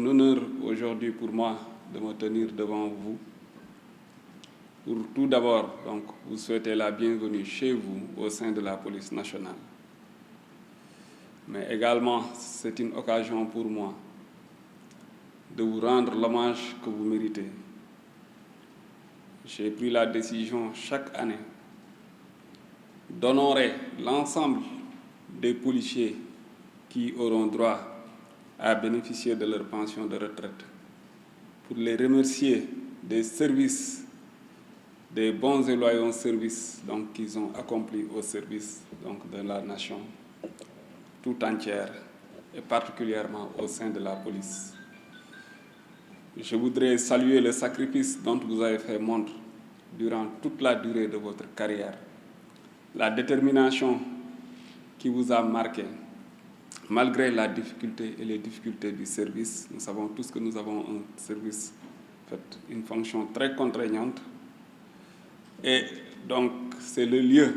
un honneur aujourd'hui pour moi de me tenir devant vous pour tout d'abord vous souhaiter la bienvenue chez vous au sein de la police nationale. Mais également, c'est une occasion pour moi de vous rendre l'hommage que vous méritez. J'ai pris la décision chaque année d'honorer l'ensemble des policiers qui auront droit à bénéficier de leur pension de retraite, pour les remercier des services, des bons et loyaux services qu'ils ont accomplis au service de la nation tout entière et particulièrement au sein de la police. Je voudrais saluer le sacrifice dont vous avez fait montre durant toute la durée de votre carrière, la détermination qui vous a marqué, malgré la difficulté et les difficultés du service. Nous savons tous que nous avons un service, une fonction très contraignante. Et donc, c'est le lieu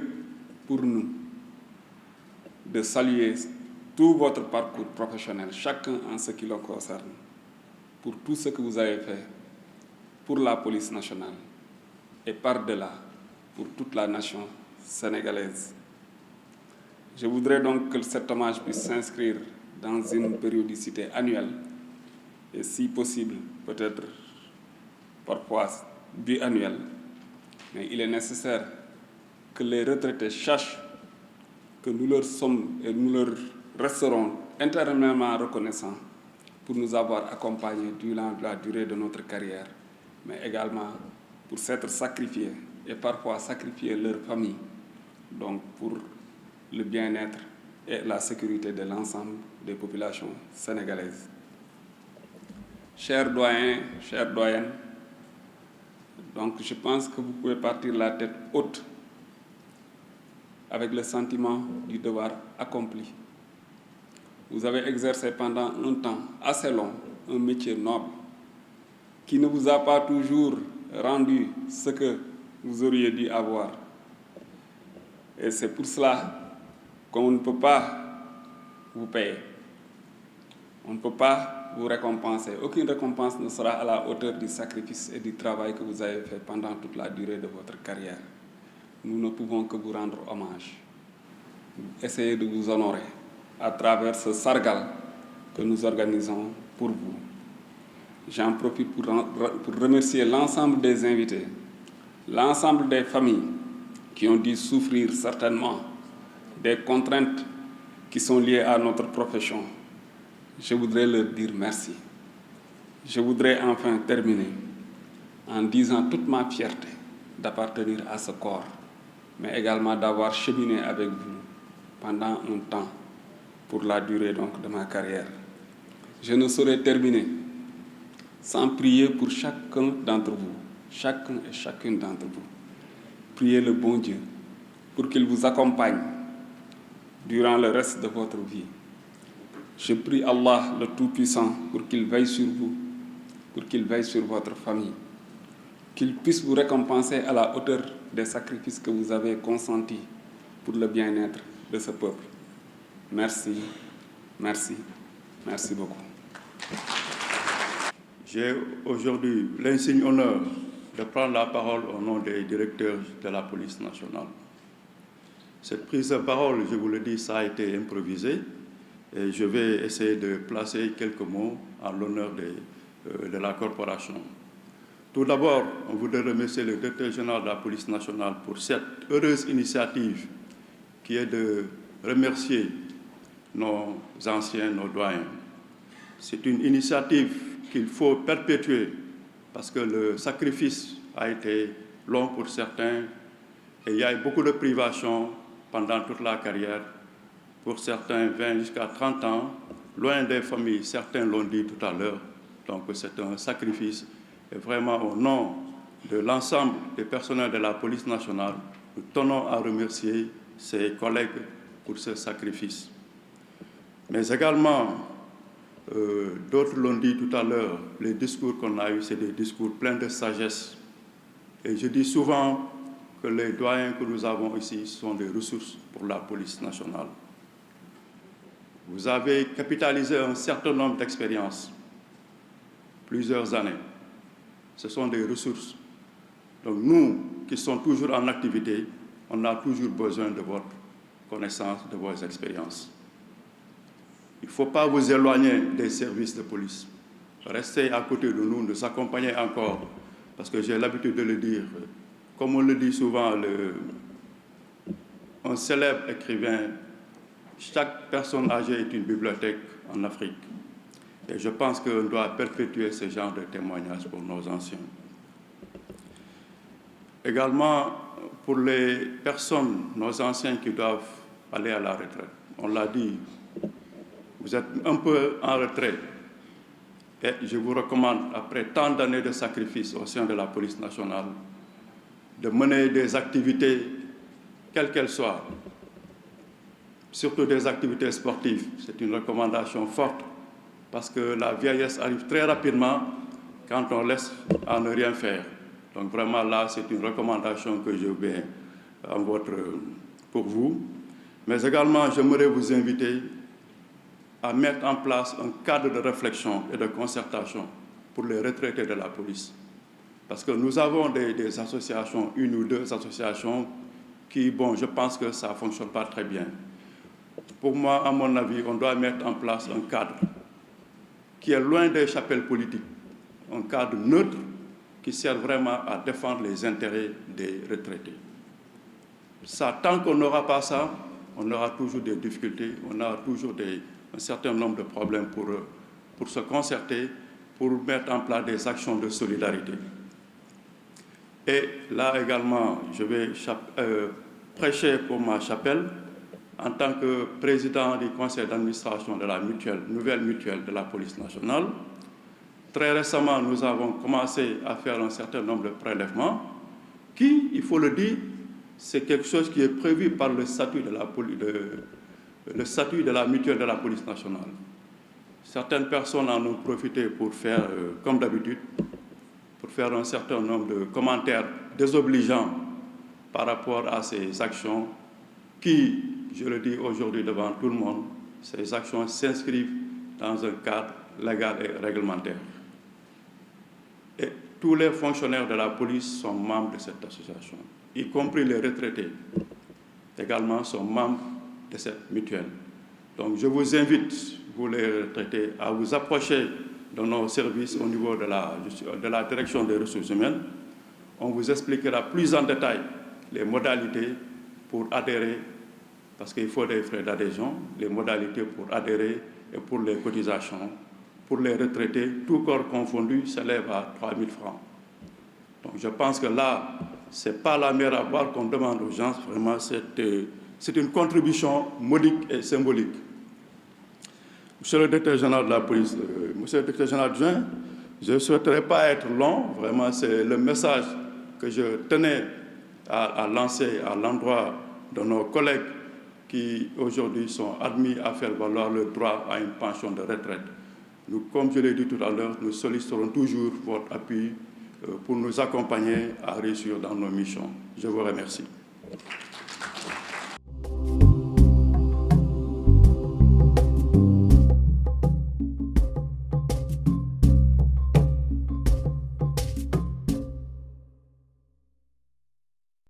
pour nous de saluer tout votre parcours professionnel, chacun en ce qui le concerne, pour tout ce que vous avez fait pour la police nationale et par-delà pour toute la nation sénégalaise. Je voudrais donc que cet hommage puisse s'inscrire dans une périodicité annuelle et si possible, peut-être parfois biannuelle. Mais il est nécessaire que les retraités sachent que nous leur sommes et nous leur resterons éternellement reconnaissants pour nous avoir accompagnés durant la durée de notre carrière, mais également pour s'être sacrifiés et parfois sacrifier leur famille, pour le bien-être et la sécurité de l'ensemble des populations sénégalaises. Chers doyens, chères doyennes, je pense que vous pouvez partir la tête haute avec le sentiment du devoir accompli. Vous avez exercé pendant un temps assez long un métier noble qui ne vous a pas toujours rendu ce que vous auriez dû avoir. Et c'est pour cela qu'on ne peut pas vous payer. On ne peut pas vous récompenser. Aucune récompense ne sera à la hauteur du sacrifice et du travail que vous avez fait pendant toute la durée de votre carrière. Nous ne pouvons que vous rendre hommage. Essayez de vous honorer à travers ce sargal que nous organisons pour vous. J'en profite pour remercier l'ensemble des invités, l'ensemble des familles qui ont dû souffrir certainement des contraintes qui sont liées à notre profession. Je voudrais leur dire merci. Je voudrais enfin terminer en disant toute ma fierté d'appartenir à ce corps, mais également d'avoir cheminé avec vous pendant un temps pour la durée de ma carrière. Je ne saurais terminer sans prier pour chacun d'entre vous, chacun et chacune d'entre vous. Priez le bon Dieu pour qu'il vous accompagne durant le reste de votre vie. Je prie Allah le Tout-Puissant pour qu'il veille sur vous, pour qu'il veille sur votre famille, qu'il puisse vous récompenser à la hauteur des sacrifices que vous avez consentis pour le bien-être de ce peuple. Merci, merci, merci beaucoup. J'ai aujourd'hui l'insigne honneur de prendre la parole au nom des directeurs de la police nationale. Cette prise de parole, je vous le dis, ça a été improvisé et je vais essayer de placer quelques mots en l'honneur de la corporation. Tout d'abord, on voudrait remercier le directeur général de la police nationale pour cette heureuse initiative qui est de remercier nos anciens, nos doyens. C'est une initiative qu'il faut perpétuer parce que le sacrifice a été long pour certains et il y a eu beaucoup de privations pendant toute la carrière. Pour certains, 20 jusqu'à 30 ans, loin des familles, certains l'ont dit tout à l'heure. Donc c'est un sacrifice. Et vraiment, au nom de l'ensemble des personnels de la police nationale, nous tenons à remercier ses collègues pour ce sacrifice. Mais également, d'autres l'ont dit tout à l'heure, les discours qu'on a eus, c'est des discours pleins de sagesse. Et je dis souvent que les doyens que nous avons ici sont des ressources pour la police nationale. Vous avez capitalisé un certain nombre d'expériences. plusieurs années. Ce sont des ressources. Donc nous, qui sommes toujours en activité, on a toujours besoin de votre connaissance, de vos expériences. Il ne faut pas vous éloigner des services de police. Restez à côté de nous, nous accompagner encore, parce que j'ai l'habitude de le dire. Comme on le dit souvent, un célèbre écrivain, chaque personne âgée est une bibliothèque en Afrique. Et je pense qu'on doit perpétuer ce genre de témoignages pour nos anciens. Également, pour les personnes, nos anciens qui doivent aller à la retraite, on l'a dit, vous êtes un peu en retrait. Et je vous recommande, après tant d'années de sacrifices au sein de la police nationale, de mener des activités, quelles qu'elles soient, surtout des activités sportives. C'est une recommandation forte, parce que la vieillesse arrive très rapidement quand on laisse à ne rien faire. Donc vraiment là, c'est une recommandation que je mets pour vous. Mais également, j'aimerais vous inviter à mettre en place un cadre de réflexion et de concertation pour les retraités de la police. Parce que nous avons des associations, une ou deux associations, qui, bon, je pense que ça ne fonctionne pas très bien. Pour moi, à mon avis, on doit mettre en place un cadre qui est loin des chapelles politiques, un cadre neutre qui sert vraiment à défendre les intérêts des retraités. Ça, tant qu'on n'aura pas ça, on aura toujours des difficultés, on aura toujours un certain nombre de problèmes pour se concerter, pour mettre en place des actions de solidarité. Et là également, je vais prêcher pour ma chapelle en tant que président du conseil d'administration de la nouvelle mutuelle de la police nationale. Très récemment, nous avons commencé à faire un certain nombre de prélèvements qui, il faut le dire, c'est quelque chose qui est prévu par le statut de la mutuelle de la police nationale. Certaines personnes en ont profité pour faire, comme d'habitude, pour faire un certain nombre de commentaires désobligeants par rapport à ces actions qui, je le dis aujourd'hui devant tout le monde, ces actions s'inscrivent dans un cadre légal et réglementaire. Et tous les fonctionnaires de la police sont membres de cette association, y compris les retraités, également sont membres de cette mutuelle. Donc je vous invite, vous les retraités, à vous approcher de nos services au niveau de la direction des ressources humaines. On vous expliquera plus en détail les modalités pour adhérer, parce qu'il faut des frais d'adhésion, les modalités pour adhérer et pour les cotisations. Pour les retraités, tout corps confondu, s'élève à 3 000 francs. Donc je pense que là, ce n'est pas la mer à boire qu'on demande aux gens, vraiment, c'est une contribution modique et symbolique. Monsieur le directeur général de la police, monsieur le directeur général adjoint, je ne souhaiterais pas être long, vraiment, c'est le message que je tenais à lancer à l'endroit de nos collègues qui aujourd'hui sont admis à faire valoir le droit à une pension de retraite. Nous, comme je l'ai dit tout à l'heure, nous solliciterons toujours votre appui pour nous accompagner à réussir dans nos missions. Je vous remercie.